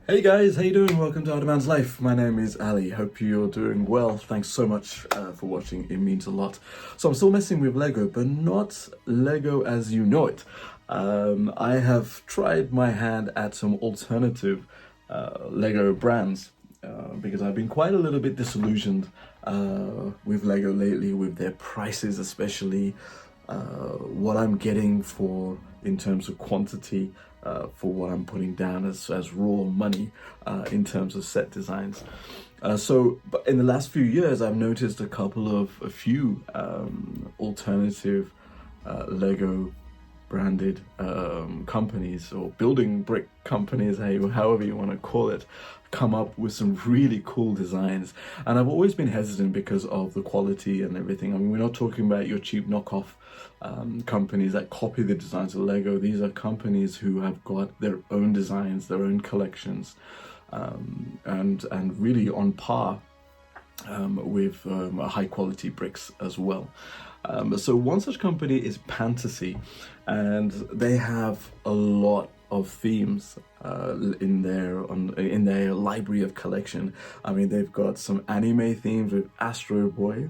Hey guys, how you doing? Welcome to Other Man's Life. My name is Ali. Hope you're doing well. Thanks so much for watching. It means a lot. So I'm still messing with Lego, but not Lego as you know it. I have tried my hand at some alternative Lego brands because I've been quite a little bit disillusioned with Lego lately, with their prices especially, what I'm getting for in terms of quantity. For what I'm putting down as raw money in terms of set designs. But in the last few years, I've noticed a few alternative Lego branded companies or building brick companies, however you want to call it, come up with some really cool designs. And I've always been hesitant because of the quality and everything. I mean, we're not talking about your cheap knockoff companies that copy the designs of Lego. These are companies who have got their own designs, their own collections, and really on par with high quality bricks as well. So one such company is Pantasy, and they have a lot of themes in their library of collection. I mean, they've got some anime themes with Astro Boy,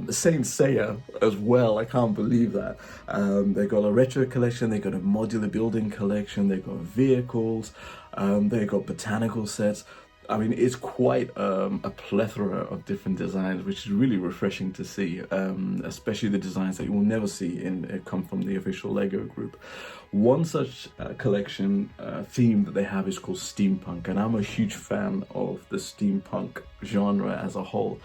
Saint Seiya as well. I can't believe that. They got a retro collection, they got a modular building collection, they got vehicles, they got botanical sets. I mean, it's quite a plethora of different designs, which is really refreshing to see, especially the designs that you will never see come from the official Lego group. One such collection theme that they have is called Steampunk, and I'm a huge fan of the steampunk genre as a whole.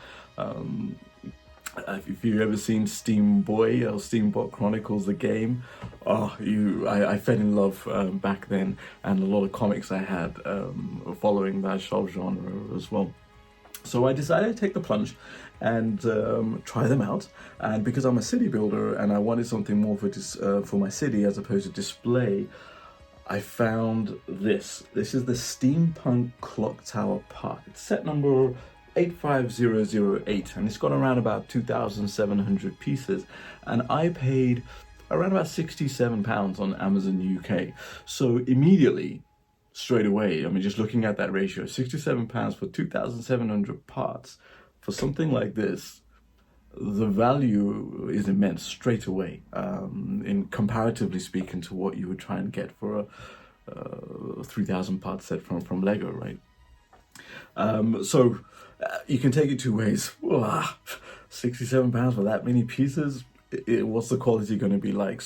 If you've ever seen Steam Boy or Steambot Chronicles, the game, I fell in love back then, and a lot of comics I had following that subgenre as well. So I decided to take the plunge and try them out. And because I'm a city builder and I wanted something more for my city as opposed to display, I found this. This is the Steampunk Clock Tower Park. It's set number 85008, and it's got around about 2,700 pieces, and I paid around about £67 on Amazon UK. So immediately, straight away, I mean, just looking at that ratio, £67 for 2,700 parts for something like this, the value is immense straight away, in comparatively speaking to what you would try and get for a 3,000 part set from Lego, right? You can take it two ways. £67 for that many pieces. What's the quality going to be like?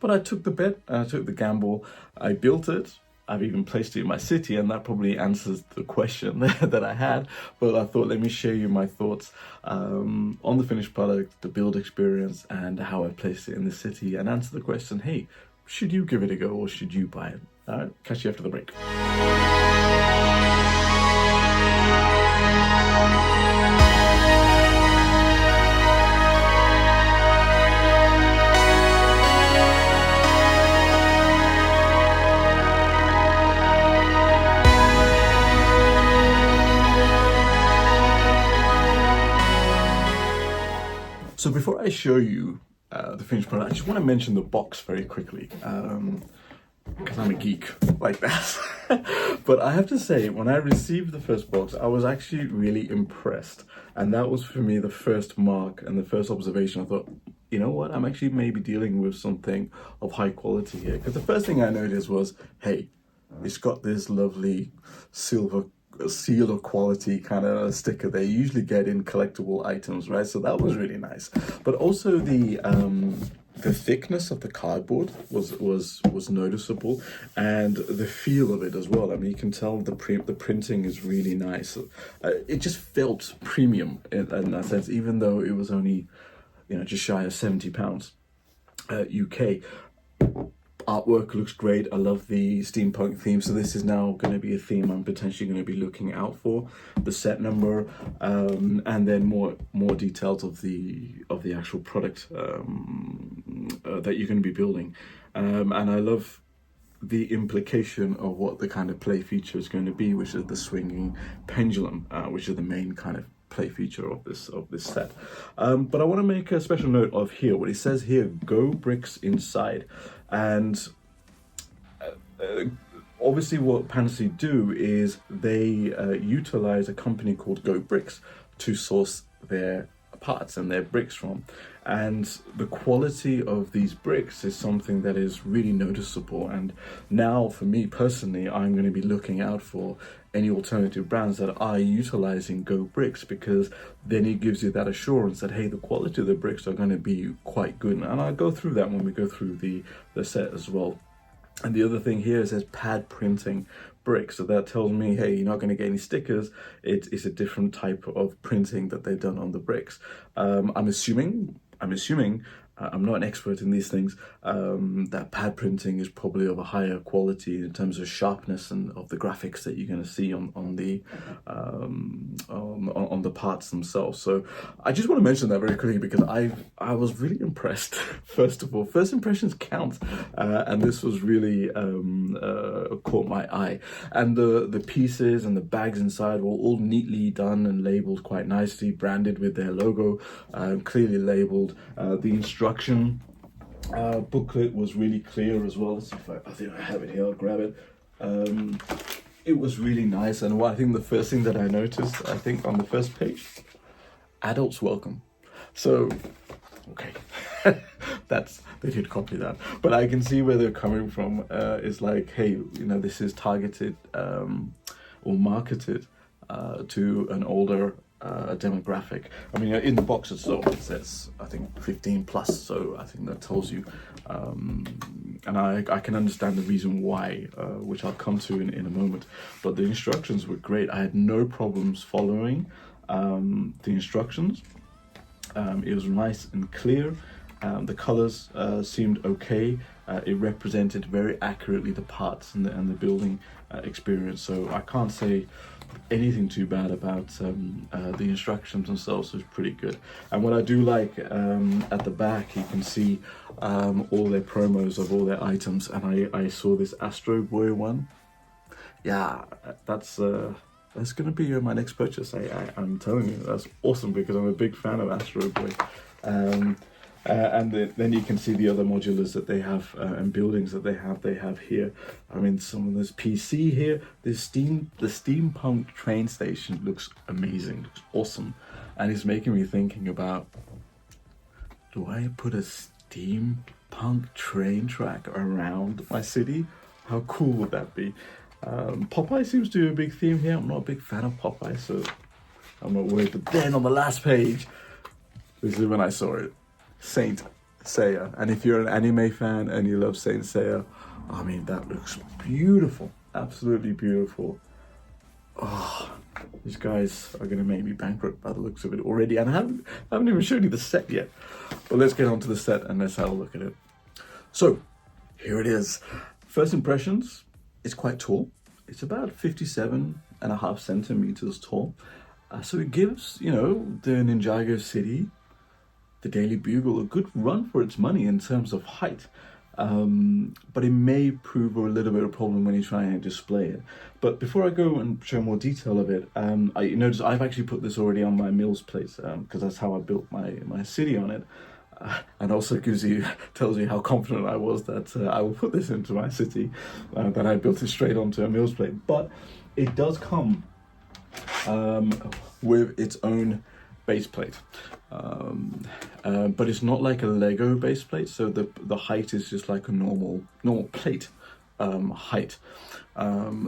But I took the bet, I took the gamble, I built it. I've even placed it in my city, and that probably answers the question that I had. But I thought, let me share you my thoughts on the finished product, the build experience, and how I placed it in the city, and answer the question, hey, should you give it a go or should you buy it? All right, catch you after the break. So before I show you the finished product, I just want to mention the box very quickly, because I'm a geek like that. But I have to say, when I received the first box, I was actually really impressed. And that was for me the first mark and the first observation. I thought, you know what, I'm actually maybe dealing with something of high quality here. Because the first thing I noticed was, hey, it's got this lovely silver seal of quality kind of sticker they usually get in collectible items, right? So that was really nice. But also the thickness of the cardboard was noticeable, and the feel of it as well. I mean, you can tell the printing is really nice. It just felt premium in that sense, even though it was only, just shy of £70 UK. Artwork looks great. I love the steampunk theme, so this is now going to be a theme I'm potentially going to be looking out for. The set number, and then more details of the actual product that you're going to be building. And I love the implication of what the kind of play feature is going to be, which is the swinging pendulum, which is the main kind of play feature of this set. But I want to make a special note of here what it says here: go bricks inside. And Obviously, what Pantasy do is they utilize a company called Go Bricks to source their parts and their bricks from. And the quality of these bricks is something that is really noticeable. And now, for me personally, I'm going to be looking out for any alternative brands that are utilizing Go Bricks, because then it gives you that assurance that, hey, the quality of the bricks are going to be quite good. And I'll go through that when we go through the set as well. And the other thing here is there's pad printing bricks, so that tells me, hey, you're not going to get any stickers. It's a different type of printing that they've done on the bricks. I'm assuming, I'm not an expert in these things, that pad printing is probably of a higher quality in terms of sharpness and of the graphics that you're going to see on the parts themselves. So I just want to mention that very quickly, because I was really impressed. First of all, first impressions count, and this was really caught my eye. And the pieces and the bags inside were all neatly done and labeled quite nicely, branded with their logo, clearly labeled. The instruction booklet was really clear as well. Let's see if I think I have it here, I'll grab it. It was really nice, and I think the first thing that I noticed, I think on the first page, adults welcome. So, okay, they did copy that, but I can see where they're coming from. It's like, hey, this is targeted or marketed to an older demographic. I mean, in the box itself it says, I think, 15 plus, so I think that tells you, and I can understand the reason why, which I'll come to in a moment. But the instructions were great. I had no problems following the instructions. It was nice and clear. The colors seemed okay. It represented very accurately the parts and the building experience, so I can't say anything too bad about the instructions themselves. Was pretty good. And what I do like, at the back you can see all their promos of all their items, and I saw this Astro Boy one. Yeah, that's gonna be my next purchase. I'm telling you, that's awesome, because I'm a big fan of Astro Boy. And then you can see the other modulars that they have and buildings that they have here. I mean, some of this PC here, the steampunk train station looks amazing, looks awesome, and it's making me thinking about, do I put a steampunk train track around my city? How cool would that be? Popeye seems to be a big theme here. I'm not a big fan of Popeye, so I'm not worried. But then on the last page, this is when I saw it. Saint Seiya. And if you're an anime fan and you love Saint Seiya, I mean, that looks beautiful, absolutely beautiful. Oh, these guys are gonna make me bankrupt by the looks of it already, and I haven't even shown you the set yet. But let's get on to the set and let's have a look at it. So here it is. First impressions, it's quite tall. It's about 57.5 centimeters tall. So it gives, the Ninjago City, the Daily Bugle, a good run for its money in terms of height. But it may prove a little bit of a problem when you try and display it. But before I go and show more detail of it, you notice I've actually put this already on my Mills place, because that's how I built my city on it. And also tells you how confident I was that I will put this into my city, that I built it straight onto a Mills plate. But it does come with its own base plate, but it's not like a Lego base plate, so the height is just like a normal plate height.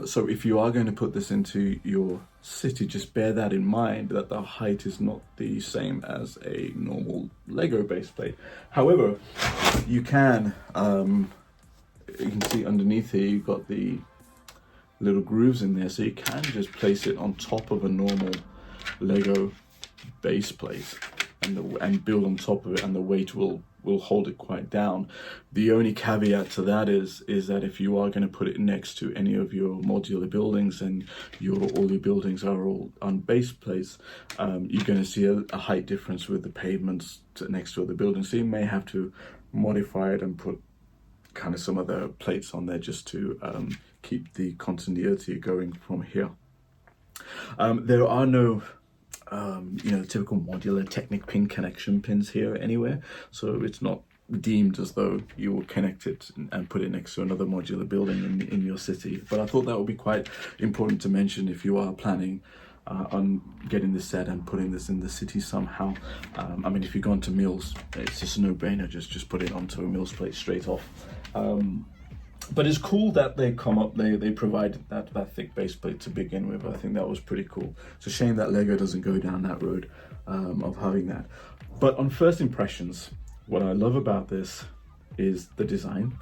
So if you are going to put this into your city, just bear that in mind, that the height is not the same as a normal Lego base plate. However, you can see underneath here you've got the little grooves in there, so you can just place it on top of a normal Lego base plate and build on top of it, and the weight will hold it quite down. The only caveat to that is that if you are going to put it next to any of your modular buildings and all your buildings are all on base plates, you're going to see a height difference with the pavements next to other buildings, so you may have to modify it and put kind of some of the plates on there just to keep the continuity going from here. There are no typical modular Technic pin connection pins here anywhere, so it's not deemed as though you will connect it and put it next to another modular building in your city. But I thought that would be quite important to mention if you are planning on getting this set and putting this in the city somehow. I mean, if you've gone to Mills, it's just a no-brainer. Just put it onto a Mills plate straight off. But it's cool that they provided that thick base plate to begin with. I think that was pretty cool. It's a shame that Lego doesn't go down that road of having that. But on first impressions, what I love about this is the design.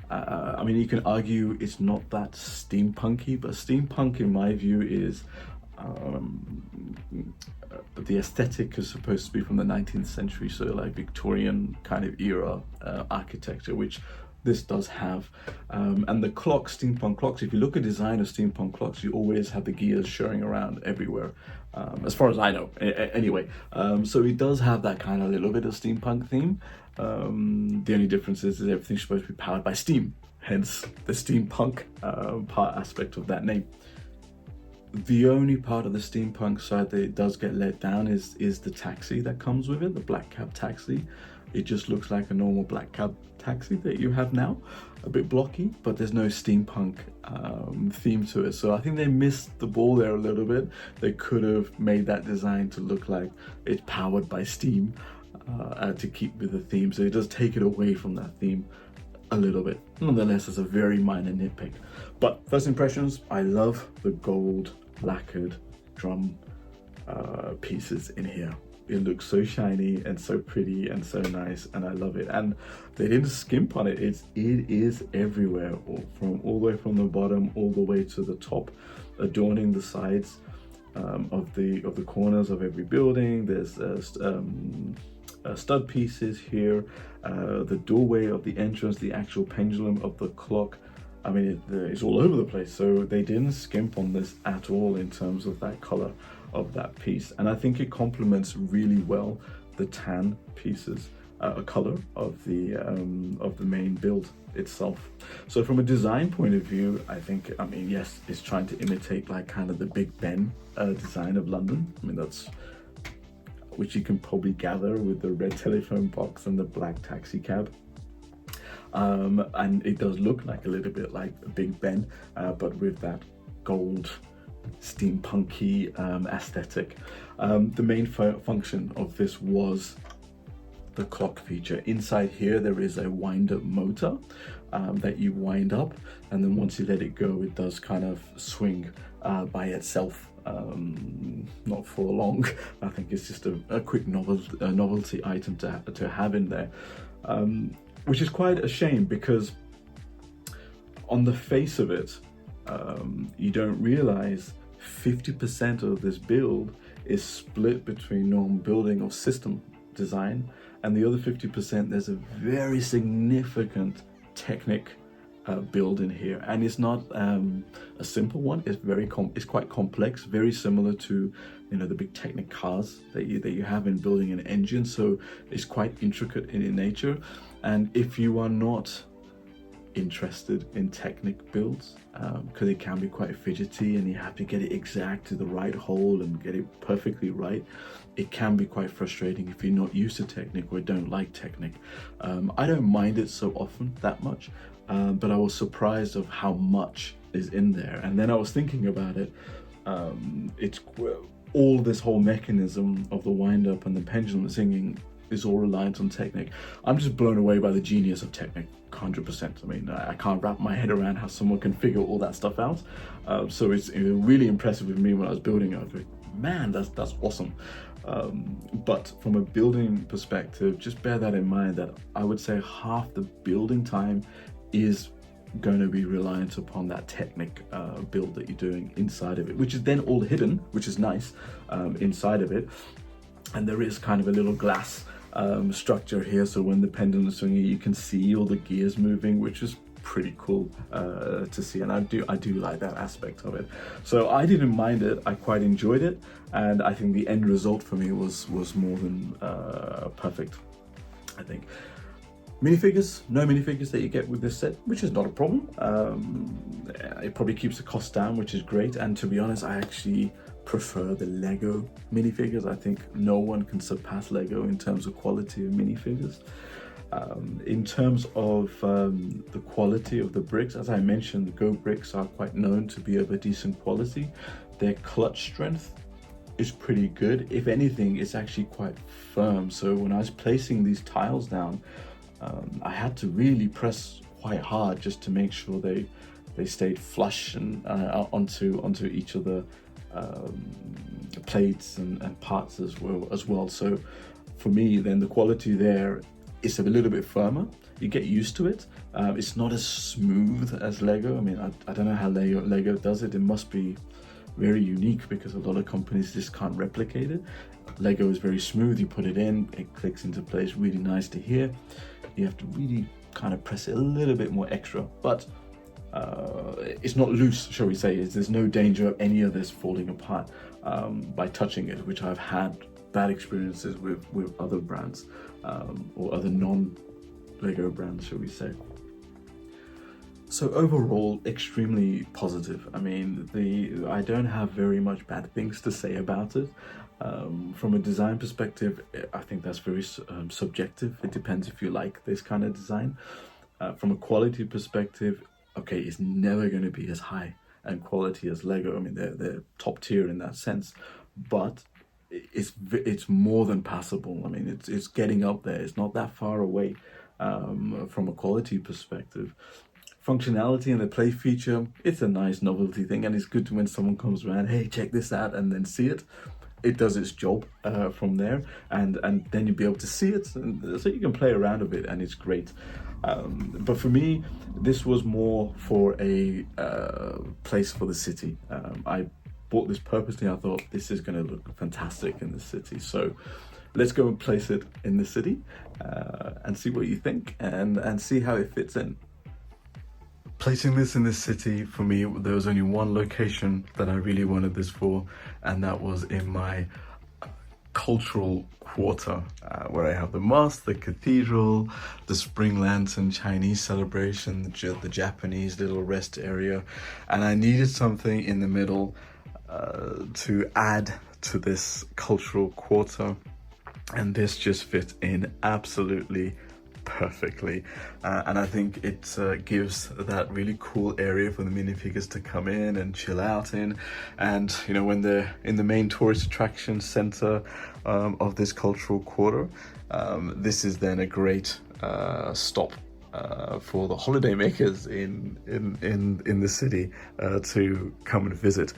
I mean, you can argue it's not that steampunky, but steampunk in my view is the aesthetic is supposed to be from the 19th century, so like Victorian kind of era architecture, which this does have. And the clocks, steampunk clocks, if you look at design of steampunk clocks, you always have the gears showing around everywhere, as far as I know, anyway. So it does have that kind of little bit of steampunk theme. The only difference is that everything's supposed to be powered by steam, hence the steampunk part aspect of that name. The only part of the steampunk side that it does get let down is the taxi that comes with it, the black cab taxi. It just looks like a normal black cab taxi that you have now, a bit blocky, but there's no steampunk theme to it. So I think they missed the ball there a little bit. They could have made that design to look like it's powered by steam to keep with the theme. So it does take it away from that theme a little bit. Nonetheless, it's a very minor nitpick. But first impressions, I love the gold lacquered drum pieces in here. It looks so shiny and so pretty and so nice, and I love it. And they didn't skimp on it. It is everywhere, all the way from the bottom all the way to the top, adorning the sides of the corners of every building. There's stud pieces here, the doorway of the entrance, the actual pendulum of the clock. I mean, it's all over the place. So they didn't skimp on this at all in terms of that color of that piece, and I think it complements really well the tan pieces, color of the main build itself. So from a design point of view, I think, I mean, yes, it's trying to imitate like kind of the Big Ben design of London. I mean, that's which you can probably gather with the red telephone box and the black taxi cab. And it does look like a little bit like Big Ben, but with that gold steampunky aesthetic. The main function of this was the clock feature. Inside here there is a wind-up motor that you wind up, and then once you let it go, it does kind of swing by itself. Not for long. I think it's just a quick novelty item to have in there, which is quite a shame, because on the face of it, you don't realize 50% of this build is split between normal building or system design, and the other 50% there's a very significant Technic build in here, and it's not a simple one. It's quite complex, very similar to, you know, the big Technic cars that you have in building an engine. So it's quite intricate in nature, and if you are not interested in Technic builds, because it can be quite fidgety and you have to get it exact to the right hole and get it perfectly right, it can be quite frustrating if you're not used to Technic or don't like Technic. I don't mind it so often that much, but I was surprised of how much is in there. And then I was thinking about it, it's all this whole mechanism of the wind up and the pendulum singing is all reliant on Technic. I'm just blown away by the genius of Technic, 100%. I mean, I can't wrap my head around how someone can figure all that stuff out. So it was really impressive with me when I was building it. I was like, man, that's awesome. But from a building perspective, just bear that in mind, that I would say half the building time is going to be reliant upon that Technic build that you're doing inside of it, which is then all hidden, which is nice, inside of it. And there is kind of a little glass structure here, so when the pendulum is swinging, you can see all the gears moving, which is pretty cool to see, and I do like that aspect of it. So I didn't mind it. I quite enjoyed it, and I think the end result for me was more than perfect, I think. Minifigures, no minifigures that you get with this set, which is not a problem. It probably keeps the cost down, which is great, and to be honest, I actually prefer the Lego minifigures. I think no one can surpass Lego in terms of quality of minifigures. In terms of the quality of the bricks, as I mentioned, the Go bricks are quite known to be of a decent quality. Their clutch strength is pretty good. If anything, it's actually quite firm. So when I was placing these tiles down, I had to really press quite hard just to make sure they stayed flush and onto each of the plates and parts as well. So for me, then the quality there is a little bit firmer. You get used to it. It's not as smooth as Lego. I mean, I don't know how Lego does it. It must be very unique because a lot of companies just can't replicate it. Lego is very smooth. You put it in, it clicks into place really nice to hear. You have to really kind of press it a little bit more extra, but it's not loose, shall we say. There's no danger of any of this falling apart by touching it, which I've had bad experiences with other brands or other non-Lego brands, shall we say. So overall, extremely positive. I mean, I don't have very much bad things to say about it. From a design perspective, I think that's very subjective. It depends if you like this kind of design. From a quality perspective, okay, it's never going to be as high and quality as Lego. I mean, they're top tier in that sense, but it's more than passable. I mean, it's getting up there. It's not that far away from a quality perspective. Functionality and the play feature, it's a nice novelty thing, and it's good when someone comes around, hey, check this out, and then see it. It does its job from there, and then you'll be able to see it, and so you can play around a bit, and it's great. But for me, this was more for a place for the city. I bought this purposely. I thought this is going to look fantastic in the city, so let's go and place it in the city and see what you think, and see how it fits in. Placing this in the city, for me, there was only one location that I really wanted this for, and that was in my cultural quarter, where I have the mosque, the cathedral, the spring lantern, Chinese celebration, the Japanese little rest area, and I needed something in the middle to add to this cultural quarter, and this just fit in absolutely perfectly, and I think it gives that really cool area for the minifigures to come in and chill out in. And you know, when they're in the main tourist attraction center of this cultural quarter, this is then a great stop for the holidaymakers in the city to come and visit.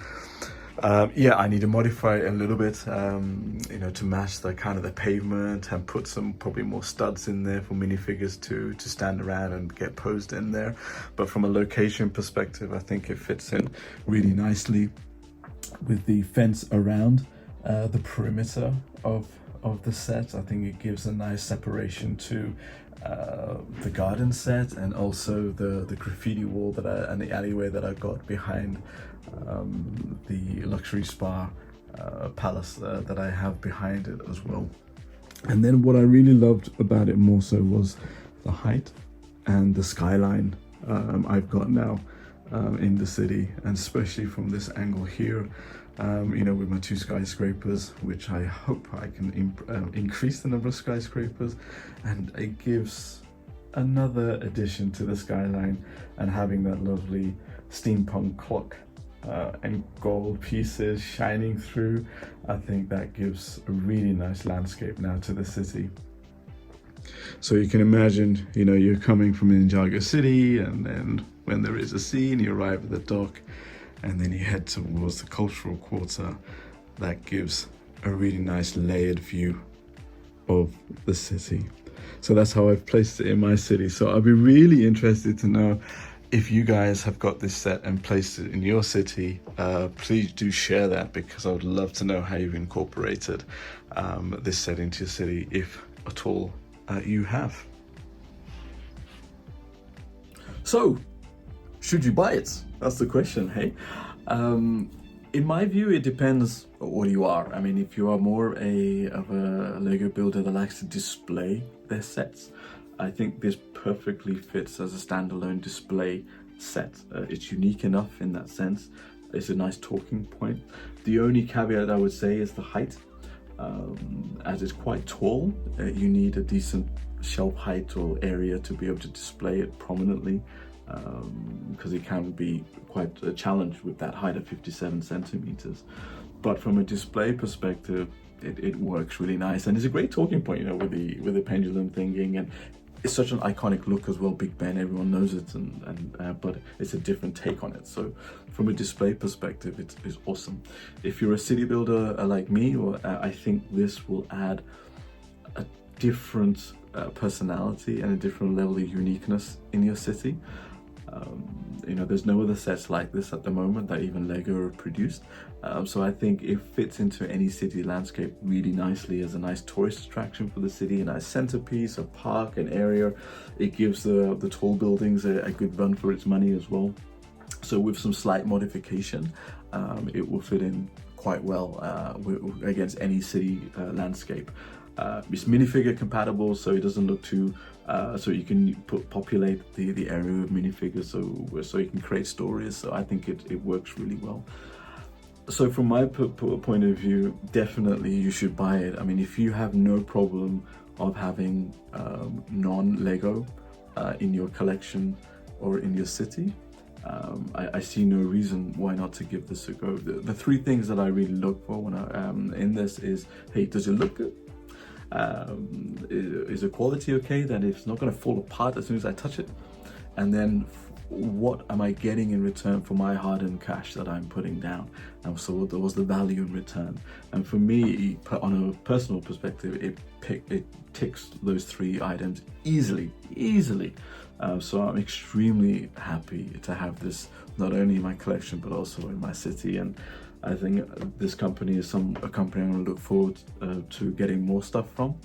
Yeah, I need to modify it a little bit, you know, to match the kind of the pavement, and put some probably more studs in there for minifigures to stand around and get posed in there. But from a location perspective, I think it fits in really nicely with the fence around the perimeter of the set. I think it gives a nice separation to the garden set, and also the graffiti wall and the alleyway that I got behind the luxury spa palace that I have behind it as well. And then what I really loved about it more so was the height and the skyline I've got now in the city, and especially from this angle here, you know, with my 2 skyscrapers, which I hope I can increase the number of skyscrapers, and it gives another addition to the skyline, and having that lovely steampunk clock and gold pieces shining through, I think that gives a really nice landscape now to the city. So you can imagine, you know, you're coming from Ninjago City, and then when there is a scene, you arrive at the dock, and then you head towards the cultural quarter. That gives a really nice layered view of the city. So that's how I've placed it in my city. So I'll be really interested to know if you guys have got this set and placed it in your city. Please do share that, because I would love to know how you've incorporated this set into your city, if at all you have. So, should you buy it? That's the question, hey? In my view, it depends what you are. I mean, if you are more of a Lego builder that likes to display their sets, I think this perfectly fits as a standalone display set. It's unique enough in that sense. It's a nice talking point. The only caveat I would say is the height. As it's quite tall, you need a decent shelf height or area to be able to display it prominently, because it can be quite a challenge with that height of 57 centimeters. But from a display perspective, it works really nice, and it's a great talking point, you know, with the pendulum thinking, and it's such an iconic look as well. Big Ben, everyone knows it, but it's a different take on it. So from a display perspective, it's awesome. If you're a city builder like me, or I think this will add a different personality and a different level of uniqueness in your city. You know, there's no other sets like this at the moment that even Lego have produced. So I think it fits into any city landscape really nicely as a nice tourist attraction for the city, a nice centerpiece, a park, an area. It gives the tall buildings a good run for its money as well. So with some slight modification, it will fit in quite well against any city landscape. It's minifigure compatible, so it doesn't look too so you can populate the area with minifigures, so you can create stories. So I think it works really well. So from my point of view, definitely you should buy it. I mean, if you have no problem of having non-Lego in your collection or in your city, I see no reason why not to give this a go. The three things that I really look for when I in this is, hey, does it look good? Is the quality okay, that it's not going to fall apart as soon as I touch it? And then what am I getting in return for my hard-earned cash that I'm putting down? And so what was the value in return? And for me, on a personal perspective, it ticks those three items easily. So I'm extremely happy to have this not only in my collection but also in my city, and I think this company is a company I'm going to look forward to getting more stuff from,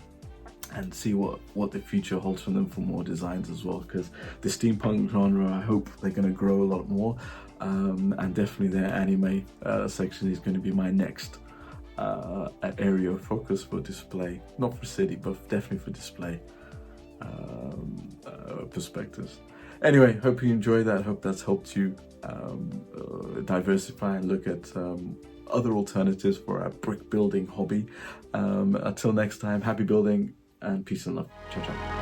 and see what the future holds for them for more designs as well, because the steampunk genre, I hope they're going to grow a lot more, and definitely their anime section is going to be my next area of focus for display, not for city but definitely for display perspectives. Anyway, hope you enjoy that. Hope that's helped you diversify and look at other alternatives for our brick building hobby. Until next time, happy building and peace and love. Ciao, ciao.